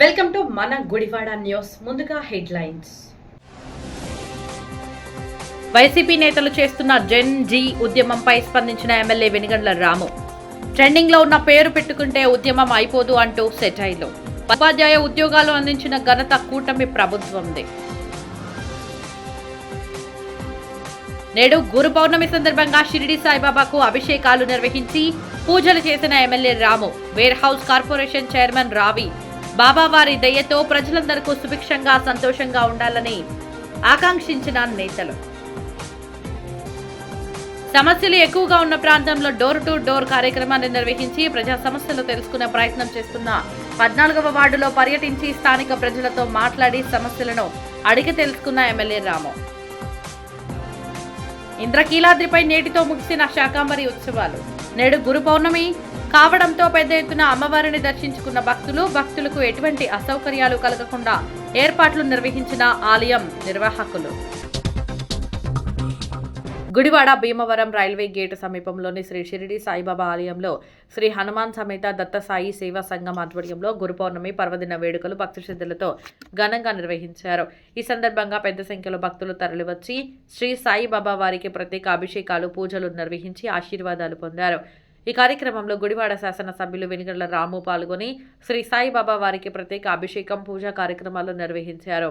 Welcome to మన Gudivada news. ముందుగా headlines. YCP నేతలు చేస్తున్న జెన్ జీ ఉద్యమంపై స్పందించిన ఎమ్మెల్యే వెనిగండ్ల రాము. ట్రెండింగ్ లో ఉన్న పేరు పెట్టుకుంటే ఉద్యమం అయిపోదు అంటూ సెటైర్లు. ఉపాధ్యాయ ఉద్యోగాలు అందించిన ఘనత కూటమి ప్రభుత్వంది. నేడు గురు పౌర్ణమి సందర్భంగా షిరిడి సాయిబాబాకు అభిషేకాలు నిర్వహించి పూజలు చేసిన ఎమ్మెల్యే రాము. వేర్ హౌస్ కార్పొరేషన్ చైర్మన్ రావి బాబావారి దయతో ప్రజలందరికీ సుభిక్షంగా సంతోషంగా ఉండాలని ఆకాంక్షించిన నేతలు. సమస్యలు ఎక్కువగా ఉన్న ప్రాంతంలో డోర్ టు డోర్ కార్యక్రమాన్ని నిర్వహించి ప్రజా సమస్యలు తెలుసుకునే ప్రయత్నం చేస్తున్న 14వ వార్డులో పర్యటించి స్థానిక ప్రజలతో మాట్లాడి సమస్యలను అడిగి తెలుసుకున్న ఎమ్మెల్యే రాము. ఇంద్రకీలాద్రిపై నేటితో ముగిసిన శాకాంబరి ఉత్సవాలు. నేడు గురు పౌర్ణమి కావడంతో పెద్ద ఎత్తున అమ్మవారిని దర్శించుకున్న భక్తులకు ఎటువంటి అసౌకర్యాలు కలగకుండా ఏర్పాట్లు నిర్వహించిన ఆలయం నిర్వాహకులు. గుడివాడ భీమవరం రైల్వే గేటు సమీపంలోని శ్రీ షిరిడి సాయిబాబా ఆలయంలో శ్రీ హనుమాన్ సమేత దత్తసాయి సేవా సంఘం ఆధ్వర్యంలో గురు పౌర్ణమి పర్వదిన వేడుకలు భక్తి శ్రద్ధలతో ఘనంగా నిర్వహించారు. ఈ సందర్భంగా పెద్ద సంఖ్యలో భక్తులు తరలివచ్చి శ్రీ సాయిబాబా వారికి ప్రత్యేక అభిషేకాలు పూజలు నిర్వహించి ఆశీర్వాదాలు పొందారు. ఈ కార్యక్రమంలో గుడివాడ శాసన సభ్యులు వెనిగండ్ల రాము పాల్గొని శ్రీ సాయిబాబా వారికి ప్రత్యేక అభిషేకం పూజా కార్యక్రమాలు నిర్వహించారు.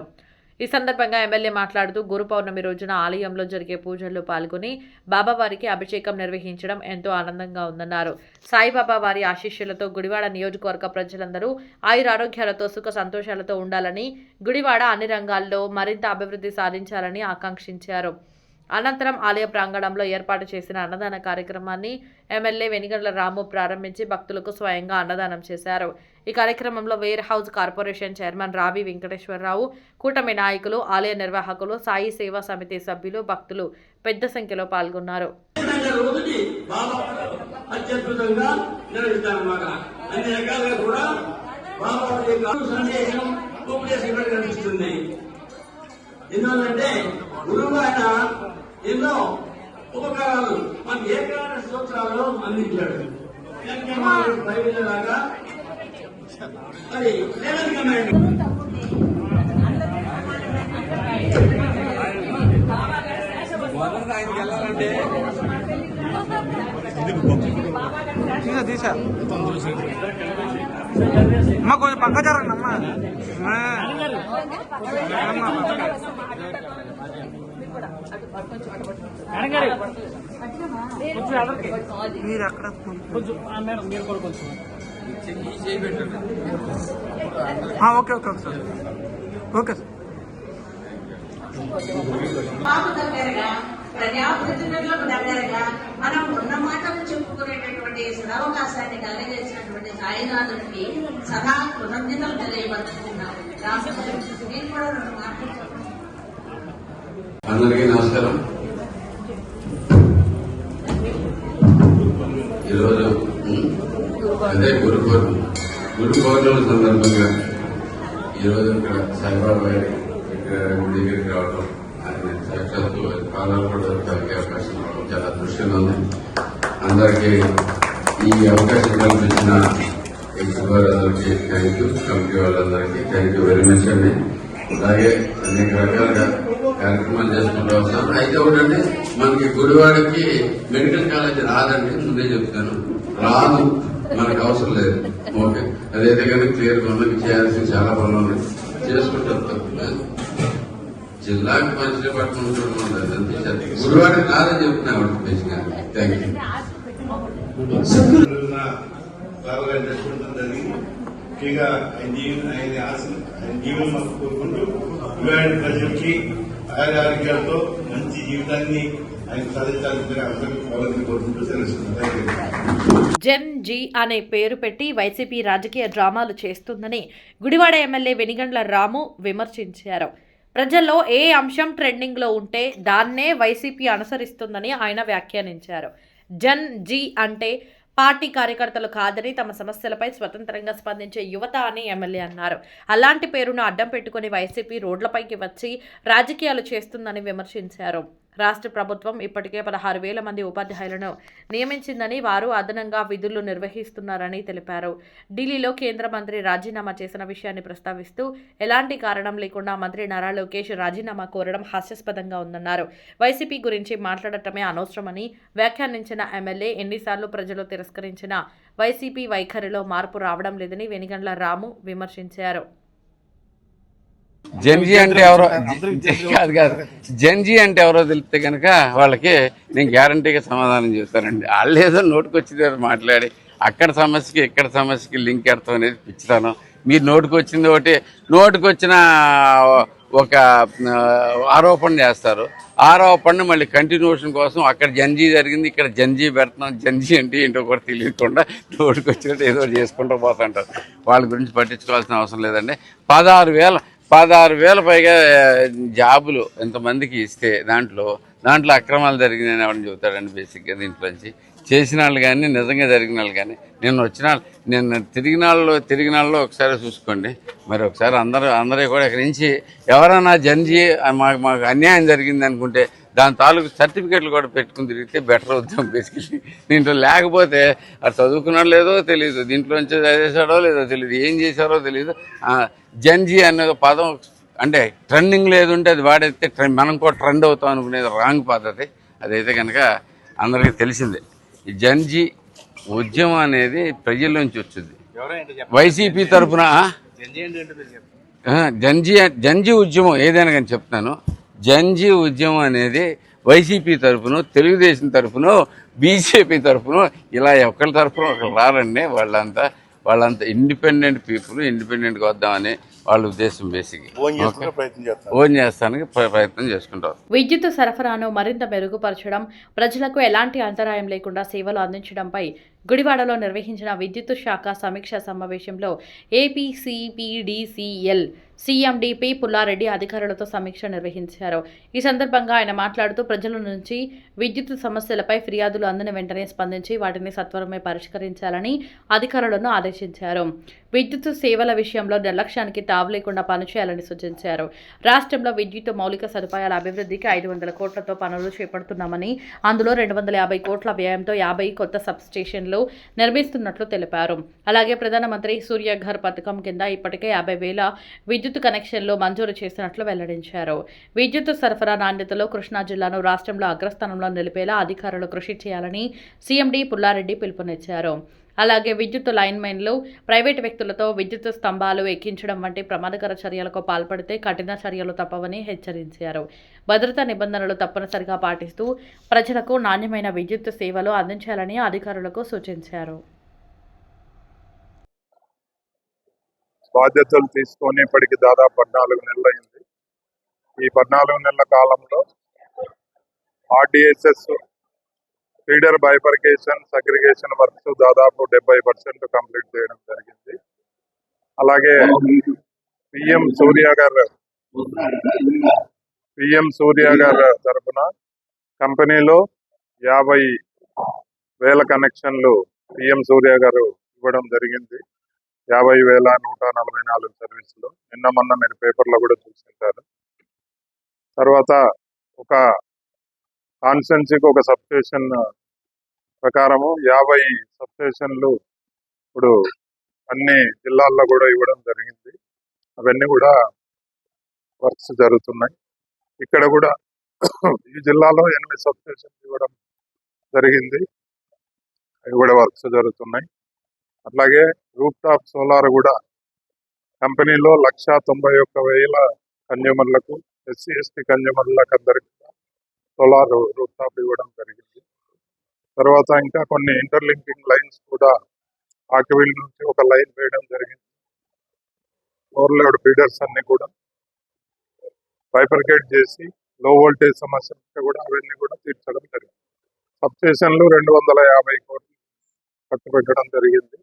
ఈ సందర్భంగా ఎమ్మెల్యే మాట్లాడుతూ గురు పౌర్ణమి రోజున ఆలయంలో జరిగే పూజల్లో పాల్గొని బాబావారికి అభిషేకం నిర్వహించడం ఎంతో ఆనందంగా ఉందన్నారు. సాయిబాబా వారి ఆశీస్సులతో గుడివాడ నియోజకవర్గ ప్రజలందరూ ఆయురారోగ్యాలతో సుఖ సంతోషాలతో ఉండాలని, గుడివాడ అన్ని రంగాల్లో మరింత అభివృద్ధి సాధించాలని ఆకాంక్షించారు. అనంతరం ఆలయ ప్రాంగణంలో ఏర్పాటు చేసిన అన్నదాన కార్యక్రమాన్ని ఎమ్మెల్యే వెనిగండ్ల రాము ప్రారంభించి భక్తులకు స్వయంగా అన్నదానం చేశారు. ఈ కార్యక్రమంలో వేర్ హౌస్ కార్పొరేషన్ చైర్మన్ రావి వెంకటేశ్వరరావు, కూటమి నాయకులు, ఆలయ నిర్వాహకులు, సాయి సేవా సమితి సభ్యులు, భక్తులు పెద్ద సంఖ్యలో పాల్గొన్నారు. ఎన్నో ఉపకారాలు మనకి ఏకాదశి స్తోత్రాలు అందించాడు. లాగా మరి తీసా అమ్మా కొంచెం పక్క జరగండి అమ్మా. మీరు అక్కడ okay okay okay sir okay sir. ప్రజాప్రతినిధులకు దగ్గరగా మనం ఉన్న మాటలు చెప్పుకునేటటువంటి సదవకాశాన్ని కలిగజేసినటువంటి సాయినాథుడికి సదా కృతజ్ఞతలు తెలియపరుచుకున్నాం. నేను కూడా 2 మాటలు చెప్పండి. అందరికీ నమస్కారం. ఈరోజు అదే గురు పౌర్ణమి సందర్భంగా ఈరోజు ఇక్కడ సాయిబాబా గారి దగ్గరికి రావడం, ఆయన సాక్షాత్తు కాలాలు కూడా కలిగే అవకాశం రావడం చాలా దృష్టిగా ఉంది. అందరికీ ఈ అవకాశం కల్పించిన అందరికీ థ్యాంక్ యూ, కమిటీ వాళ్ళందరికీ థ్యాంక్ యూ వెరీ మచ్ అండి. అలాగే అనేక రకాలుగా కార్యక్రమాలు చేసుకుంటూ వస్తాం. అయితే ఒకటంటే మనకి గుడివాడకి మెడికల్ కాలేజ్ రాదండి, ముందే చెప్తాను, రాదు, మనకు అవసరం లేదు. ఓకే, అదైతే కనుక క్లియర్ గా మనకి చేయాల్సిన చాలా పనులు ఉన్నాయి, చేసుకుంటాం, తప్పలేదు. జిల్లాకు మచిలీపట్నం అంతే, గుడివాడకి రాదని చెప్తున్నాం బేసిక్గా. Thank you. ముఖ్యంగా ఆయన జీవనం మాకు కోరుకుంటూ గుడివాడ ప్రజలకి ఆరోగ్యాలతో మంచి జీవితాన్ని ఆయన సాధించాలని అందరికీ కోరుకుంటూ తెలుస్తున్నాను. జెన్ జీ అనే పేరు పెట్టి వైసీపీ రాజకీయ డ్రామాలు చేస్తుందని గుడివాడ ఎమ్మెల్యే వెనిగండ్ల రాము విమర్శించారు. ప్రజల్లో ఏ అంశం ట్రెండింగ్ లో ఉంటే దాన్నే వైసీపీ అనుసరిస్తుందని ఆయన వ్యాఖ్యానించారు. జెన్ జీ అంటే పార్టీ కార్యకర్తలు కాదని, తమ సమస్యలపై స్వతంత్రంగా స్పందించే యువత అని ఎమ్మెల్యే అన్నారు. అలాంటి పేరును అడ్డం పెట్టుకుని వైసీపీ రోడ్లపైకి వచ్చి రాజకీయాలు చేస్తుందని విమర్శించారు. రాష్ట్ర ప్రభుత్వం ఇప్పటికే 16,000 మంది ఉపాధ్యాయులను నియమించిందని, వారు అదనంగా విధులు నిర్వహిస్తున్నారని తెలిపారు. ఢిల్లీలో కేంద్ర మంత్రి రాజీనామా చేసిన విషయాన్ని ప్రస్తావిస్తూ ఎలాంటి కారణం లేకుండా మంత్రి నారా లోకేష్ రాజీనామా కోరడం హాస్యాస్పదంగా ఉందన్నారు. వైసీపీ గురించి మాట్లాడటమే అనవసరమని వ్యాఖ్యానించిన ఎమ్మెల్యే, ఎన్నిసార్లు ప్రజలు తిరస్కరించిన వైసీపీ వైఖరిలో మార్పు రావడం లేదని వెనిగండ్ల రాము విమర్శించారు. జెన్జీ అంటే ఎవరో కాదు జెన్జీ అంటే ఎవరో తెలిస్తే కనుక వాళ్ళకి నేను గ్యారంటీగా సమాధానం చేస్తానండి. వాళ్ళు ఏదో నోటుకొచ్చింది మాట్లాడి అక్కడ సమస్యకి ఇక్కడ సమస్యకి లింక్ ఎడతాం అనేది పిచ్చితాను. మీరు నోటుకొచ్చింది ఒకటి, నోటుకొచ్చిన ఒక ఆరోపణ చేస్తారు. ఆరోపణ మళ్ళీ కంటిన్యూషన్ కోసం అక్కడ జంజీ జరిగింది, ఇక్కడ జంజీ పెడుతున్నాం. జంజీ అంటే ఏంటో కూడా తెలియకుండా నోటుకొచ్చినట్టు ఏదో చేసుకుంటూ పోతుంటారు. వాళ్ళ గురించి పట్టించుకోవాల్సిన అవసరం లేదండి. 16,000 పైగా జాబులు ఎంతమందికి ఇస్తే దాంట్లో అక్రమాలు జరిగినాయని ఎవరిని చెబుతాడండి. బేసిక్గా దీంట్లోంచి చేసిన వాళ్ళు కానీ నిజంగా జరిగిన వాళ్ళు కానీ నిన్న తిరిగిన వాళ్ళు ఒకసారి చూసుకోండి. మరి ఒకసారి అందరూ కూడా ఇక్కడి నుంచి ఎవరైనా జంజీ మాకు అన్యాయం జరిగింది అనుకుంటే దాని తాలూకు సర్టిఫికెట్లు కూడా పెట్టుకుని తిరిగితే బెటర్ అవుతాం. బేసికలీ దీంట్లో లేకపోతే అది చదువుకున్నాడో లేదో తెలియదు, దీంట్లోంచి చదివేశాడో లేదో తెలియదు, ఏం చేశారో తెలియదు. జంజీ అనే పదం అంటే ట్రెండింగ్ లేదుంటే అది వాడైతే మనం కూడా ట్రెండ్ అవుతాం అనుకునేది రాంగ్ పద్ధతి. అదైతే కనుక అందరికీ తెలిసిందే. ఈ జంజీ ఉద్యమం అనేది ప్రజల్లోంచి వచ్చింది. వైసీపీ తరఫున జంజీ ఉద్యమం ఏదైనా కానీ చెప్తాను. జంజీ ఉద్యమం అనేది వైసీపీ తరఫున, తెలుగుదేశం తరఫున, బీజేపీ తరఫున ఇలా ఒకరి తరఫున ఒకరు రారండి. వాళ్ళంతా ఇండిపెండెంట్ పీపుల్, ఇండిపెండెంట్గా వద్దామని వాళ్ళ ఉద్దేశం. బేసిక్ ఓన్ చేస్తానికి ప్రయత్నం చేసుకుంటారు. విద్యుత్ సరఫరాను మరింత మెరుగుపరచడం, ప్రజలకు ఎలాంటి అంతరాయం లేకుండా సేవలు అందించడంపై గుడివాడలో నిర్వహించిన విద్యుత్ శాఖ సమీక్షా సమావేశంలో ఏపీసీపీడీసీఎల్ సీఎండీ పి. పుల్లారెడ్డి అధికారులతో సమీక్ష నిర్వహించారు. ఈ సందర్భంగా ఆయన మాట్లాడుతూ ప్రజల నుంచి విద్యుత్ సమస్యలపై ఫిర్యాదులు అందిన వెంటనే స్పందించి వాటిని సత్వరమే పరిష్కరించాలని అధికారులను ఆదేశించారు. విద్యుత్ సేవల విషయంలో నిర్లక్ష్యానికి తావు లేకుండా పనిచేయాలని సూచించారు. రాష్ట్రంలో విద్యుత్ మౌలిక సదుపాయాల అభివృద్ధికి 500 కోట్లతో పనులు చేపడుతున్నామని, అందులో 250 కోట్ల వ్యయంతో 50 కొత్త సబ్స్టేషన్లు నిర్మిస్తున్నట్లు తెలిపారు. అలాగే ప్రధానమంత్రి సూర్యఘర్ పథకం కింద ఇప్పటికే 50,000 విద్యుత్ కనెక్షన్లు మంజూరు చేసినట్లు వెల్లడించారు. విద్యుత్ సరఫరా నాణ్యతలో కృష్ణా జిల్లాను రాష్ట్రంలో అగ్రస్థానంలో నిలిపేలా అధికారులు కృషి చేయాలని సీఎండీ పుల్లారెడ్డి పిలుపునిచ్చారు. అలాగే విద్యుత్ లైన్మెన్లు ప్రైవేటు వ్యక్తులతో విద్యుత్ స్తంభాలు ఎక్కించడం వంటి ప్రమాదకర చర్యలకు పాల్పడితే కఠిన చర్యలు తప్పవని హెచ్చరించారు. భద్రతా నిబంధనలు తప్పనిసరిగా పాటిస్తూ ప్రజలకు నాణ్యమైన విద్యుత్ సేవలు అందించాలని అధికారులకు సూచించారు. బాధ్యతలు తీసుకొని ఇప్పటికి దాదాపు 14 నెలలు అయింది. ఈ 14 నెలల కాలంలో RDSS feeder bifurcation, segregation works దాదాపు 70% కంప్లీట్ చేయడం జరిగింది. అలాగే పిఎం సూర్య గారు తరఫున కంపెనీలో 50,000 కనెక్షన్లు పిఎం సూర్య గారు ఇవ్వడం జరిగింది. 50,144 సర్వీసులు. మొన్న మీరు పేపర్లో కూడా చూసింటారు. తర్వాత ఒక కాన్స్టెన్సీకి ఒక సబ్స్టేషన్ ప్రకారము 50 సబ్స్టేషన్లు ఇప్పుడు అన్ని జిల్లాల్లో కూడా ఇవ్వడం జరిగింది. అవన్నీ కూడా వర్క్స్ జరుగుతున్నాయి. ఇక్కడ కూడా ఈ జిల్లాలో 8 సబ్స్టేషన్లు ఇవ్వడం జరిగింది. అవి కూడా వర్క్స్ జరుగుతున్నాయి. అట్లాగే రూఫ్ టాప్ సోలార్ కూడా కంపెనీలో 191,000 కన్జ్యూమర్లకు, ఎస్సీ ఎస్టీ కన్జ్యూమర్లకు అందరికీ సోలార్ రూఫ్ టాప్ ఇవ్వడం జరిగింది. తర్వాత ఇంకా కొన్ని ఇంటర్లింకింగ్ లైన్స్ కూడా ఆకివీల్ నుంచి ఒక లైన్ వేయడం జరిగింది. ఓవర్లోడ్ ఫీడర్స్ అన్ని కూడా బైఫర్కేట్ చేసి లో వోల్టేజ్ సమస్య కూడా అవన్నీ కూడా తీర్చడం జరిగింది. సబ్స్టేషన్లు 250 కోట్లు ఖర్చు పెట్టడం జరిగింది.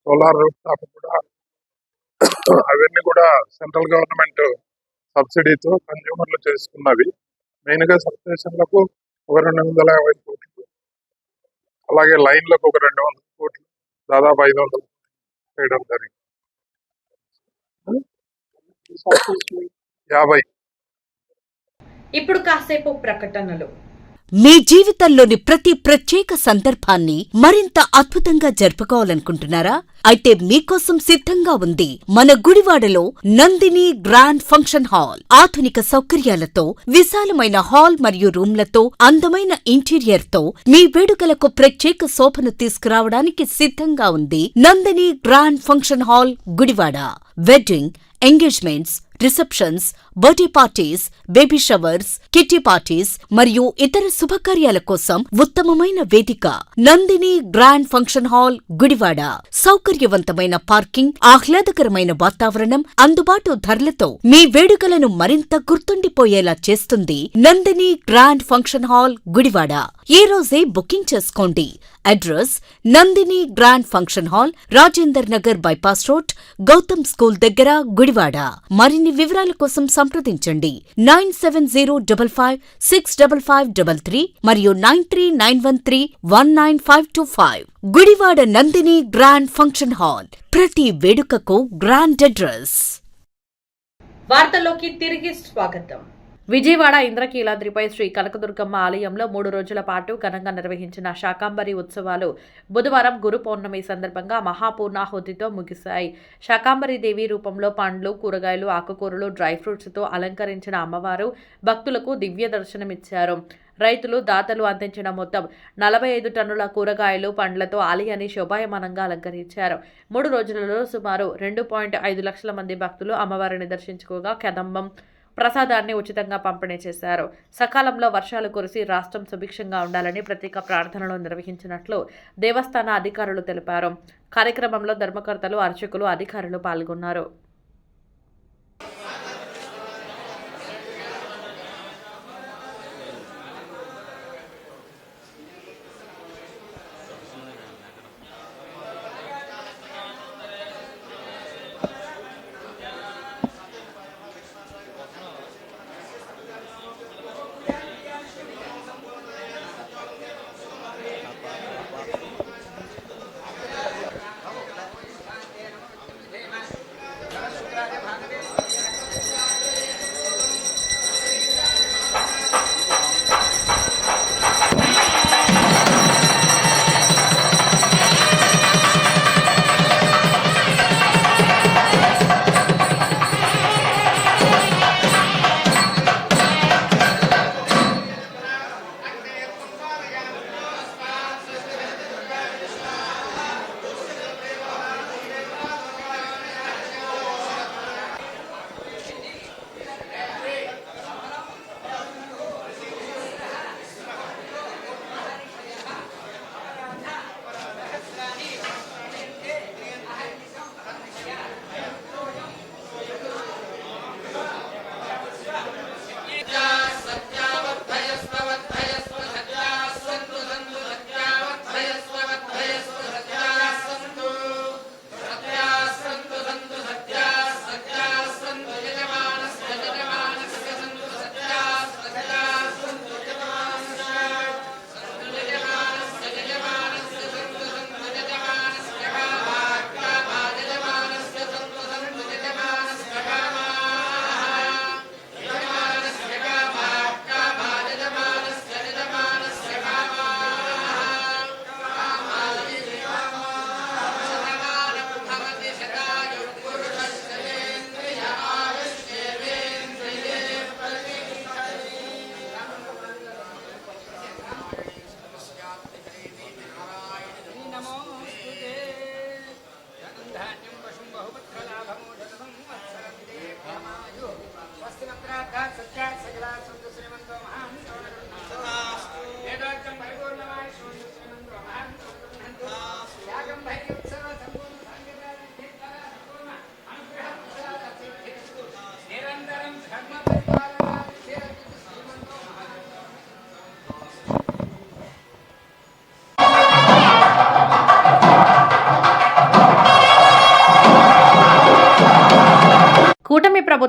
సోలార్ రూఫ్ టాప్ కూడా అవన్నీ కూడా సెంట్రల్ గవర్నమెంట్ సబ్సిడీతో కన్జ్యూమర్లు చేసుకున్నవి. మెయిన్గా సబ్స్టేషన్లకు ఒక 250 కోట్లు, అలాగే లైన్లకు ఒక 200 కోట్లు, దాదాపు 500 చేయడం జరిగింది. 50 ఇప్పుడు కాసేపు ప్రకటనలు. మీ జీవితంలోని ప్రతి ప్రత్యేక సందర్భాన్ని మరింత అద్భుతంగా జరుపుకోవాలనుకుంటున్నారా? అయితే మీకోసం సిద్ధంగా ఉంది మన గుడివాడలో నందిని గ్రాండ్ ఫంక్షన్ హాల్. ఆధునిక సౌకర్యాలతో, విశాలమైన హాల్ మరియు రూమ్లతో, అందమైన ఇంటీరియర్ తో మీ వేడుకలకు ప్రత్యేక శోభను తీసుకురావడానికి సిద్ధంగా ఉంది Nandini grand function hall Gudivada. Wedding, engagements, receptions, birthday parties, baby showers, kitty parties మరియు ఇతర శుభకార్యాల కోసం ఉత్తమమైన వేదిక Nandini grand function hall Gudivada. సౌకర్యవంతమైన పార్కింగ్, ఆహ్లాదకరమైన వాతావరణం, అందుబాటు ధరలతో మీ వేడుకలను మరింత గుర్తుండిపోయేలా చేస్తుంది Nandini grand function hall Gudivada. ఈ రోజే బుకింగ్ చేసుకోండి. Address Nandini grand function hall, Rajender Nagar bypass road, Gautam school దగ్గర గుడివాడ. మరిన్ని వివరాల కోసం సంప్రదించండి 9705565533 మరియు 9391319525. Gudivada Nandini grand function hall, ప్రతి వేడుకకు గ్రాండ్ అడ్రస్. వార్తల్లోకి తిరిగి స్వాగతం. విజయవాడ ఇంద్రకీలాద్రిపై శ్రీ కనకదుర్గమ్మ ఆలయంలో 3 రోజుల పాటు ఘనంగా నిర్వహించిన శాకాంబరి ఉత్సవాలు బుధవారం గురు పౌర్ణమి సందర్భంగా మహాపూర్ణాహుతితో ముగిశాయి. శాకాంబరి దేవి రూపంలో పండ్లు, కూరగాయలు, ఆకుకూరలు, డ్రై ఫ్రూట్స్తో అలంకరించిన అమ్మవారు భక్తులకు దివ్య దర్శనమిచ్చారు. రైతులు, దాతలు అందించిన మొత్తం 45 టన్నుల కూరగాయలు, పండ్లతో ఆలయాన్ని శోభాయమానంగా అలంకరించారు. 3 రోజులలో సుమారు 2.5 లక్షల మంది భక్తులు అమ్మవారిని దర్శించుకోగా కదంబం ప్రసాదాన్ని ఉచితంగా పంపిణీ చేశారు. సకాలంలో వర్షాలు కురిసి రాష్ట్రం సుభిక్షంగా ఉండాలని ప్రత్యేక ప్రార్థనలు నిర్వహించినట్లు దేవస్థాన అధికారులు తెలిపారు. కార్యక్రమంలో ధర్మకర్తలు, అర్చకులు, అధికారులు పాల్గొన్నారు.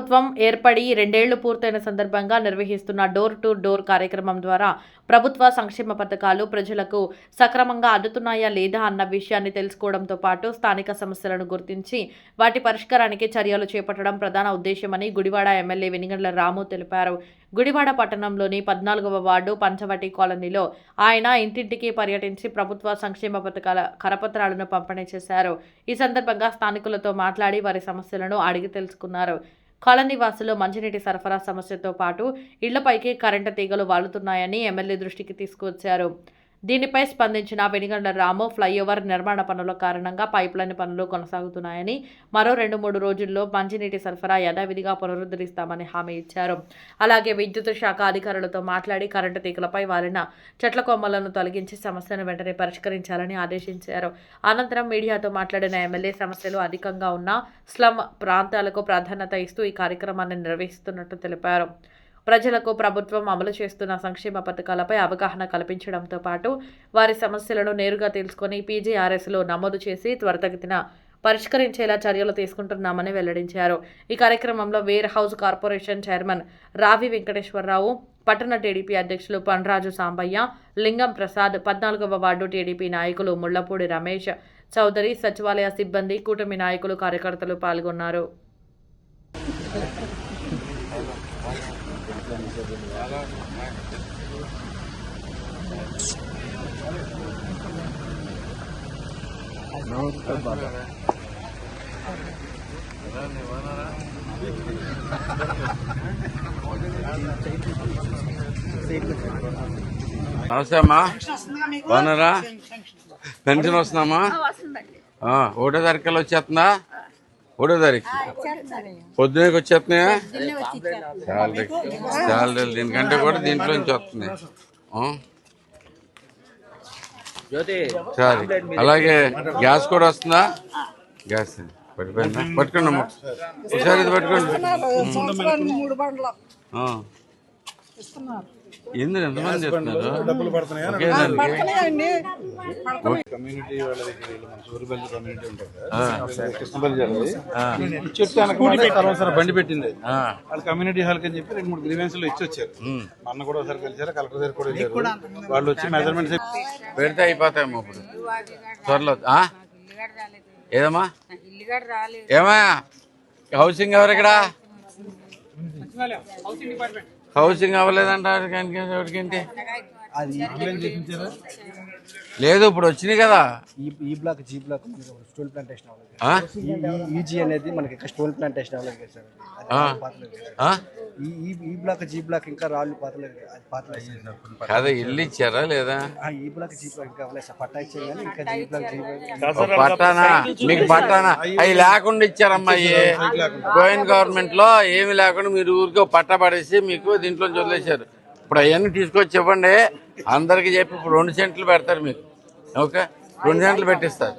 ప్రభుత్వం ఏర్పడి 2 ఏళ్లు పూర్తయిన సందర్భంగా నిర్వహిస్తున్న డోర్ టు డోర్ కార్యక్రమం ద్వారా ప్రభుత్వ సంక్షేమ పథకాలు ప్రజలకు సక్రమంగా అందుతున్నాయా లేదా అన్న విషయాన్ని తెలుసుకోవడంతో పాటు స్థానిక సమస్యలను గుర్తించి వాటి పరిష్కారానికి చర్యలు చేపట్టడం ప్రధాన ఉద్దేశమని గుడివాడ ఎమ్మెల్యే వెనిగండ్ల రాము తెలిపారు. గుడివాడ పట్టణంలోని 14వ వార్డు పంచవటి కాలనీలో ఆయన ఇంటింటికి పర్యటించి ప్రభుత్వ సంక్షేమ పథకాల కరపత్రాలను పంపిణీ చేశారు. ఈ సందర్భంగా స్థానికులతో మాట్లాడి వారి సమస్యలను అడిగి తెలుసుకున్నారు. కాలనీ వాసులు మంచినీటి సరఫరా సమస్యతో పాటు ఇళ్లపైకి కరెంటు తీగలు వాలుతున్నాయని ఎమ్మెల్యే దృష్టికి తీసుకువచ్చారు. దీనిపై స్పందించిన వెనిగండ్ల రాము ఫ్లైఓవర్ నిర్మాణ పనుల కారణంగా పైప్లైన్ పనులు కొనసాగుతున్నాయని, మరో 2-3 రోజుల్లో మంచినీటి సరఫరా యథావిధిగా పునరుద్ధరిస్తామని హామీ ఇచ్చారు. అలాగే విద్యుత్ శాఖ అధికారులతో మాట్లాడి కరెంటు తీగలపై వాలిన చెట్ల కొమ్మలను తొలగించి సమస్యను వెంటనే పరిష్కరించాలని ఆదేశించారు. అనంతరం మీడియాతో మాట్లాడిన ఎమ్మెల్యే సమస్యలు అధికంగా ఉన్న స్లమ్ ప్రాంతాలకు ప్రాధాన్యత ఇస్తూ ఈ కార్యక్రమాన్ని నిర్వహిస్తున్నట్టు తెలిపారు. ప్రజలకు ప్రభుత్వం అమలు చేస్తున్న సంక్షేమ పథకాలపై అవగాహన కల్పించడంతో పాటు వారి సమస్యలను నేరుగా తెలుసుకుని పీజీఆర్ఎస్లో నమోదు చేసి త్వరితగతిన పరిష్కరించేలా చర్యలు తీసుకుంటున్నామని వెల్లడించారు. ఈ కార్యక్రమంలో వేర్ హౌస్ కార్పొరేషన్ చైర్మన్ రావి వెంకటేశ్వరరావు, పట్టణ టీడీపీ అధ్యక్షులు పన్రాజు సాంబయ్య, లింగం ప్రసాద్, 14వ వార్డు టీడీపీ నాయకులు ముళ్లపూడి రమేష్ చౌదరి, సచివాలయ సిబ్బంది, కూటమి నాయకులు, కార్యకర్తలు పాల్గొన్నారు. నమస్తే అమ్మా, బాగున్నారా? పెన్షన్ వస్తున్నామా? 1వ తారీఖులో వచ్చేస్తుందా? 1వ తారీఖు పొద్దునకి వచ్చేస్తున్నాయా? చాలా దీనికంటే కూడా దీంట్లో నుంచి వస్తున్నాయి. సరే, అలాగే గ్యాస్ కూడా వస్తుందా? గ్యాస్ పడిపోయిందా? పట్టుకోండి అమ్మా, ఒకసారి ఇది పట్టుకోండి. ఎందుకు ఎంతమంది చెప్తున్నారు? కమ్యూనిటీ వాళ్ళ దగ్గర సూరిపల్లి కమ్యూనిటీ ఉంటుంది, కృష్ణపల్లి చెట్టు బండి పెట్టింది. వాళ్ళు కమ్యూనిటీ హాల్ అని చెప్పి 2-3 గ్రీవెన్స్లు ఇచ్చి వచ్చారు. మొన్న కూడా ఒకసారి కలిసారు, కలెక్టర్ దగ్గర కూడా వెళ్ళారు. వాళ్ళు వచ్చి మెజర్మెంట్స్ పెడితే అయిపోతాయమ్మా ఇప్పుడు త్వరలో. ఏదమ్మా ఏమా హౌసింగ్ ఎవరు ఇక్కడ? హౌసింగ్ అవ్వలేదంటారు. ఎవరికేంటి లేదు, ఇప్పుడు వచ్చినాయి కదా. ఈ block G block stone plantation ఈజీ అనేది మనకి స్టోన్ ప్లాంటేషన్ అవ్వలేదు సార్. ఈ బ్లాక్ జీ బ్లాక్ ఇంకా రాళ్ళు పాతలేదు, అది పాతలేదు కదా. ఇల్లు ఇచ్చారా లేదా? ఈ బ్లాక్ జీ బ్లాక్ ఇంకా అవ్వలేదు సార్. పట్టా ఇచ్చారు కానీ ఇంకా జీ బ్లాక్ పట్టానా? మీకు పట్టానా? అవి లేకుండా ఇచ్చారమ్మా. గోయిన్ గవర్నమెంట్ లో ఏమి లేకుండా మీరు ఊరికే పట్టా పడేసి మీకు దీంట్లో వదిలేశారు. ఇప్పుడు అవన్నీ తీసుకొచ్చి ఇవ్వండి అందరికి చెప్పి. ఇప్పుడు 2 సెంట్లు పెడతారు మీకు. ఓకే, 2 సెంట్లు పెట్టిస్తారు.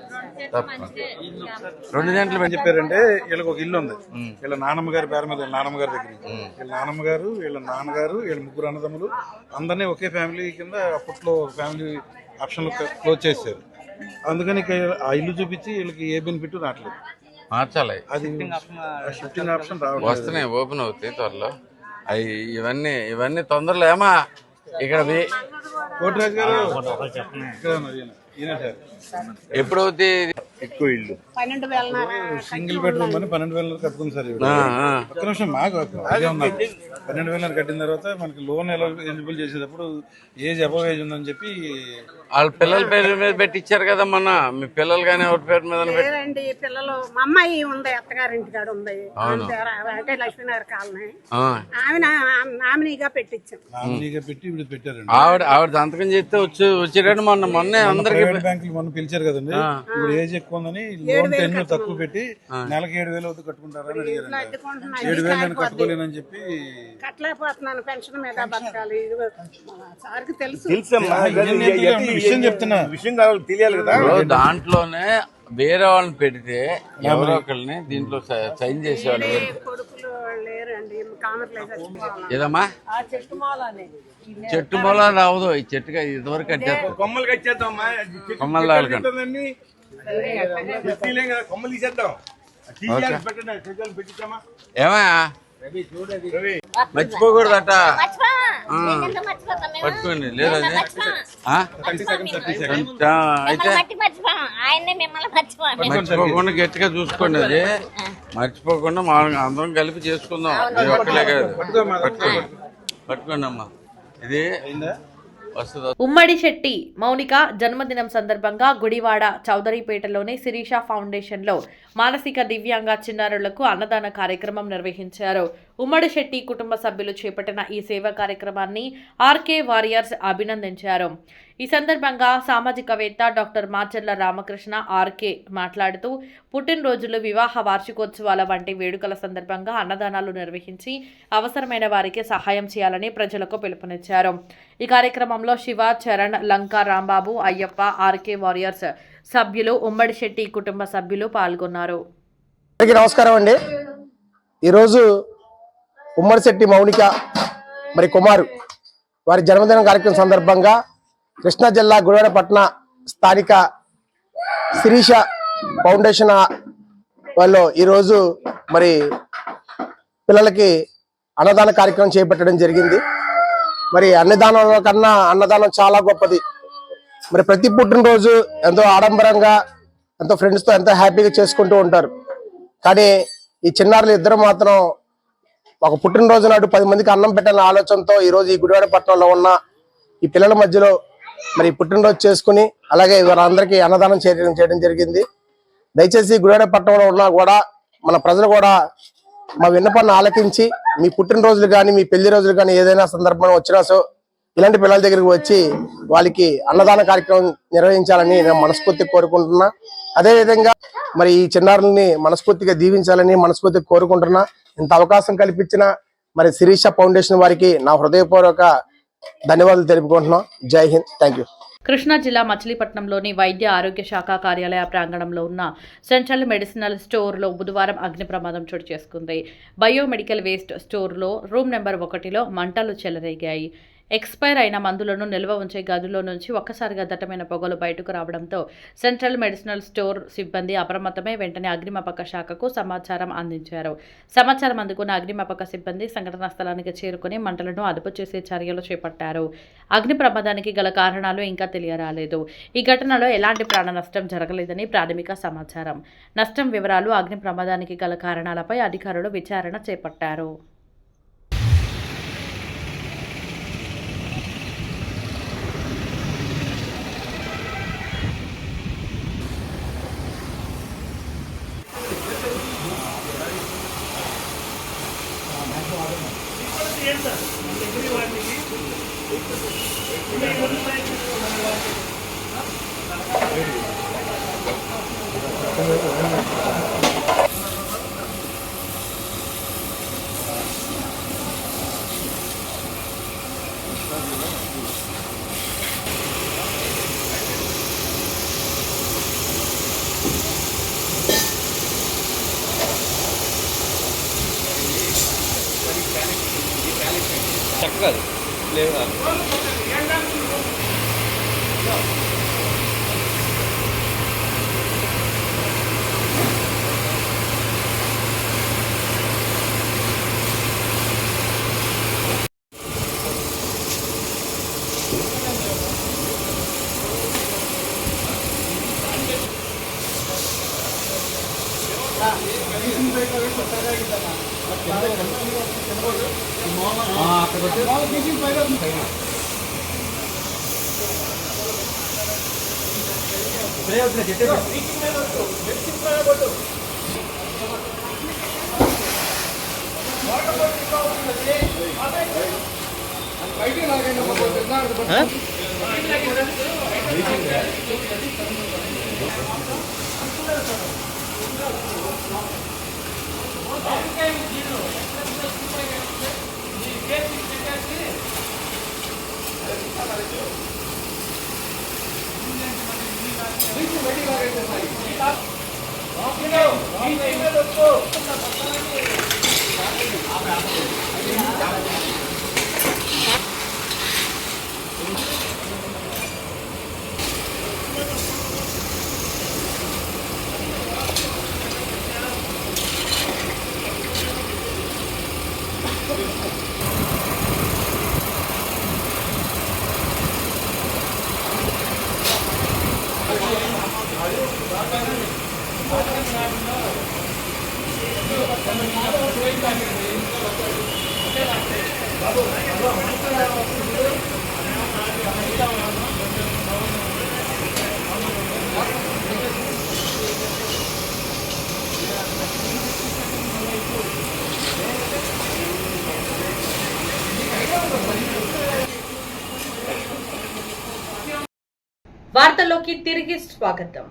2 సెంట్లు చెప్పారంటే వీళ్ళకి ఒక ఇల్లు ఉంది. వీళ్ళ నాన్నమ్మ గారి పేరు మీద, నాన్నమ్మ గారి దగ్గర వీళ్ళ నాన్నమ్మ గారు, వీళ్ళ నాన్నగారు, వీళ్ళ 3 అన్నదమ్ములు అందరినీ ఒకే ఫ్యామిలీ కింద అప్పట్లో ఫ్యామిలీ ఆప్షన్ లో క్లోజ్ చేశారు. అందుకని ఆ ఇల్లు చూపించి వీళ్ళకి ఏ బెనిఫిట్ రావట్లేదు. మార్చాలి, అది షిఫ్టింగ్ ఆప్షన్ రావట్లేదు. వస్తున్నాయి, ఓపెన్ అవుతాయి త్వరలో. అవి ఇవన్నీ తొందరలో ఏమా ఇక్కడ కోటిరాజు గారు ఎప్పుడు అవుతాయి? ఎక్కువ ఇల్లు సింగిల్ బెడ్రూమ్ అని 12,000 కట్టుకుంది సార్. ఒక్క నిమిషం మాకు 12,000 కట్టిన తర్వాత మనకి లోన్ ఎలిజిబుల్ చేసేటప్పుడు ఏజ్ అబవ్ ఏజ్ ఉందని చెప్పి వాళ్ళ పిల్లల పేరు మీద పెట్టించారు కదా మొన్న. మీ పిల్లలు కానీ ఎవరి పేరు మీద లేదండి, పిల్లలు మా అమ్మాయి ఉంది, అత్తగారింటి కాడ ఉంది, అంటే లక్ష్మీనగర్ కాలనీ. నామినీగా పెట్టించాం. నామినీగా పెట్టి ఇప్పుడు పెట్టారండి. ఆవిడ సంతకం చేస్తే వచ్చేటట్టు మొన్న అందరికి బ్యాంకులు మొన్న పిలిచారు కదండి. ఇప్పుడు ఏజ్ ఎక్కువ ఉందని లోన్ టెన్యూర్ తక్కువ పెట్టి నెలకి 7,000 అవుతూ కట్టుకుంటారని అడిగారు. 7,000 కట్టుకోలేనని చెప్పి కట్టలేకపోతున్నాను, పెన్షన్ మీద బతకాలి. సార్కి తెలుసు, విషయం చెప్తున్నా, విషయం కావాలి తెలియాలి కదా. దాంట్లోనే వేరే వాళ్ళని పెడితే ఎవరో ఒకరిని దీంట్లో సైన్ చేసేవాళ్ళు. కొడుకులు లేరండి, ఏదమ్మా చెట్టు మూల రావదు. ఈ చెట్టుగా ఇదివరకు కట్టేస్తాం, కొమ్మలు కట్టేద్దాం, కొమ్మలు కొమ్మలు తీసేద్దాం. ఏమా మర్చిపోకూడదట. పట్టుకోండి లేదండి. అయితే మర్చిపోకుండా గట్టిగా చూసుకోండి. అది మర్చిపోకుండా మా అందరం కలిపి చేసుకుందాం. ఇది ఒక్కలే కాదు. పట్టుకోండి అమ్మా. ఇది వస్తుంది. ఉమ్మడి శెట్టి మౌనిక జన్మదినం సందర్భంగా గుడివాడ చౌదరిపేటలోని శిరీష ఫౌండేషన్లో మానసిక దివ్యాంగ చిన్నారులకు అన్నదాన కార్యక్రమం నిర్వహించారు. ఉమ్మడి శెట్టి కుటుంబ సభ్యులు చేపట్టిన ఈ సేవా కార్యక్రమాన్ని ఆర్కే వారియర్స్ అభినందించారు. ఈ సందర్భంగా సామాజికవేత్త డాక్టర్ మాచర్ల రామకృష్ణ ఆర్కే మాట్లాడుతూ పుట్టినరోజులు, వివాహ వార్షికోత్సవాల వంటి వేడుకల సందర్భంగా అన్నదానాలు నిర్వహించి అవసరమైన వారికి సహాయం చేయాలని ప్రజలకు పిలుపునిచ్చారు. ఈ కార్యక్రమంలో శివ, చరణ్, లంకా, రాంబాబు, అయ్యప్ప, ఆర్కే వారియర్స్ సభ్యులు, ఉమ్మడి శెట్టి కుటుంబ సభ్యులు పాల్గొన్నారు. నమస్కారం అండి. ఈరోజు ఉమ్మడి శెట్టి మౌనిక మరి కుమారు వారి జన్మదిన కార్యక్రమం సందర్భంగా కృష్ణా జిల్లా గుడివాడ పట్టణ స్థానిక శిరీష ఫౌండేషన్ వాళ్ళు ఈరోజు మరి పిల్లలకి అన్నదాన కార్యక్రమం చేపట్టడం జరిగింది. మరి అన్నదానం కన్నా అన్నదానం చాలా గొప్పది. మరి ప్రతి పుట్టినరోజు ఎంతో ఆడంబరంగా ఎంతో ఫ్రెండ్స్తో ఎంతో హ్యాపీగా చేసుకుంటూ ఉంటారు. కానీ ఈ చిన్నారులు ఇద్దరు మాత్రం ఒక పుట్టినరోజు నాడు 10 మందికి అన్నం పెట్టాలనే ఆలోచనతో ఈరోజు ఈ గుడివాడ పట్టణంలో ఉన్న ఈ పిల్లల మధ్యలో మరి పుట్టినరోజు చేసుకుని అలాగే వారందరికీ అన్నదానం చేయడం జరిగింది. దయచేసి గుడివాడ పట్టణంలో ఉన్నా కూడా మన ప్రజలు కూడా మా విన్నపాన్ని ఆలకించి మీ పుట్టినరోజులు కానీ మీ పెళ్లి రోజులు కానీ ఏదైనా సందర్భం వచ్చినా సో ఇలాంటి పిల్లల దగ్గరికి వచ్చి వాళ్ళకి అన్నదాన కార్యక్రమం నిర్వహించాలని నేను మనస్ఫూర్తిగా కోరుకుంటున్నా. అదేవిధంగా మరి ఈ చిన్నారుల్ని మనస్ఫూర్తిగా దీవించాలని మనస్ఫూర్తిగా కోరుకుంటున్నా. ఇంత అవకాశం కల్పించిన మరి శిరీష ఫౌండేషన్ వారికి నా హృదయపూర్వక ధన్యవాదాలు తెలుపుకుంటున్నాం. జై హింద్. Thank you. కృష్ణా జిల్లా మచిలీపట్నంలోని వైద్య ఆరోగ్య శాఖ కార్యాలయ ప్రాంగణంలో ఉన్న సెంట్రల్ మెడిసినల్ స్టోర్లో బుధవారం అగ్ని ప్రమాదం చోటు చేసుకుంది. బయోమెడికల్ వేస్ట్ స్టోర్లో రూమ్ నెంబర్ 1లో మంటలు చెలరేగాయి. ఎక్స్పైర్ అయిన మందులను నిల్వ ఉంచే గదిలో నుంచి ఒక్కసారిగా దట్టమైన పొగలు బయటకు రావడంతో సెంట్రల్ మెడిసినల్ స్టోర్ సిబ్బంది అప్రమత్తమై వెంటనే అగ్నిమాపక శాఖకు సమాచారం అందించారు. సమాచారం అందుకున్న అగ్నిమాపక సిబ్బంది సంఘటనా స్థలానికి చేరుకుని మంటలను అదుపు చేసే చర్యలు చేపట్టారు. అగ్ని ప్రమాదానికి గల కారణాలు ఇంకా తెలియరాలేదు. ఈ ఘటనలో ఎలాంటి ప్రాణ నష్టం జరగలేదని ప్రాథమిక సమాచారం. నష్టం వివరాలు, అగ్ని ప్రమాదానికి గల కారణాలపై అధికారులు విచారణ చేపట్టారు. చక్కగా లేవు. వార్తల్లోకి తిరిగి స్వాగతం.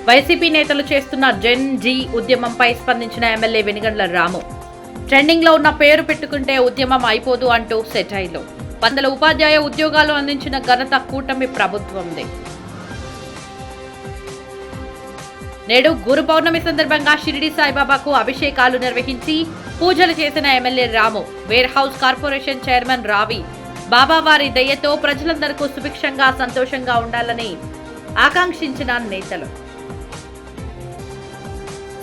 వైసీపీ నేతలు చేస్తున్న జెన్ జీ ఉద్యమంపై స్పందించిన ఎమ్మెల్యే వెనిగండ్ల రాము. ట్రెండింగ్ లో ఉన్న పేరు పెట్టుకుంటే ఉద్యమం అయిపోదు అంటూ సెటైర్లు. 100 ఉపాధ్యాయ ఉద్యోగాలు అందించిన ఘనత కూటమి ప్రభుత్వందే. నేడు గురు పౌర్ణమి సందర్భంగా షిరిడి సాయిబాబాకు అభిషేకాలు నిర్వహించి పూజలు చేసిన ఎమ్మెల్యే రాము, వేర్ హౌస్ కార్పొరేషన్ చైర్మన్ రావి బాబావారి దయతో ప్రజలందరికీ సుభిక్షంగా సంతోషంగా ఉండాలని ఆకాంక్షించిన నేతలు.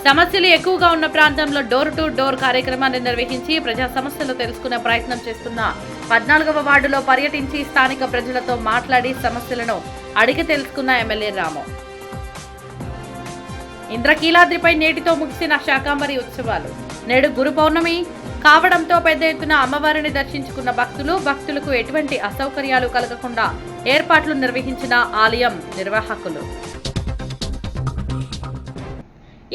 సమస్యలు ఎక్కువగా ఉన్న ప్రాంతంలో డోర్ టు డోర్ కార్యక్రమాన్ని నిర్వహించి ప్రజా సమస్యలు తెలుసుకునే ప్రయత్నం చేస్తున్న 14వ వార్డులో పర్యటించి స్థానిక ప్రజలతో మాట్లాడి సమస్యలను అడిగి తెలుసుకున్న ఎమ్మెల్యే రాము. ఇంద్రకీలాద్రిపై నేటితో ముగిసిన శాకాంబరి ఉత్సవాలు. నేడు గురు పౌర్ణమి కావడంతో పెద్ద ఎత్తున అమ్మవారిని దర్శించుకున్న భక్తులకు ఎటువంటి అసౌకర్యాలు కలగకుండా ఏర్పాట్లు నిర్వహించిన ఆలయం నిర్వాహకులు.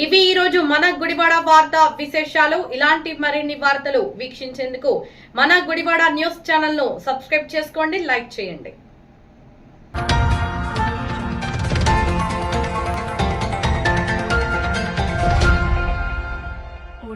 ఇవి ఈరోజు మన గుడివాడ వార్త విశేషాలు. ఇలాంటి మరిన్ని వార్తలు వీక్షించేందుకు మన గుడివాడ న్యూస్ ఛానల్ ను సబ్స్క్రైబ్ చేసుకోండి, లైక్ చేయండి.